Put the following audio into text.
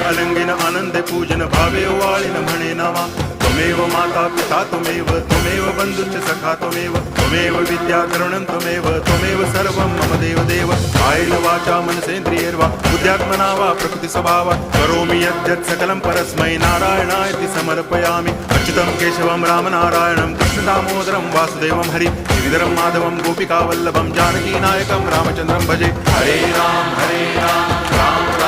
अलंगिन आनंदे पूजन भावे ओवाळिन म्हणे नावा त्वमेव माता पिता त्वमेव बंधुश्च सखा त्वमेव विद्या तरुणं त्वमेव सर्वं मम देव कायेन वाचा मनसेन्द्रियैर्वा बुद्ध्यात्मना वा प्रकृति स्वभावात् करोमि यद्यत् सकलं परस्मै नारायणायति समर्पयामि अच्युतं केशवं रामनारायणं कृष्णदामोदरं वासुदेवं हरि गिरिधरं माधवं गोपिकावल्लभं जानकीनायकं रामचन्द्रं भजे हरे राम राम